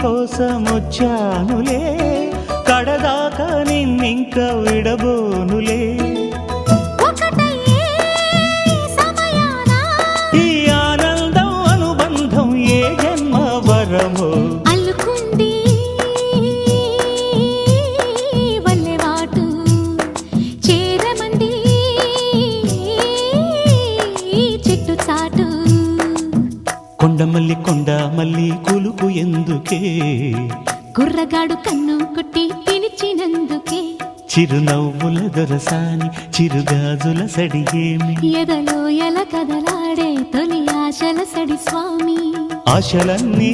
కోసం వచ్చానులే, కడదాకా నిన్నింక విడబోనులే. ఈ ఆనందం అనుబంధం ఏ జన్మ వరమో అల్లుకుంది వల్లెవాటు చేరమంది చెట్టు చాటు. కొండమల్లి కొండమల్లి కులుకు ఎందుకే, కుర్రగాడు కన్ను కొట్టి పిలిచినందుకే. చిరునవ్వుల దొరసాని చిరుగాజుల సడిగేమి, ఎదలో ఎల కదలాడే తొలి ఆశల సడి స్వామి. ఆశలన్నీ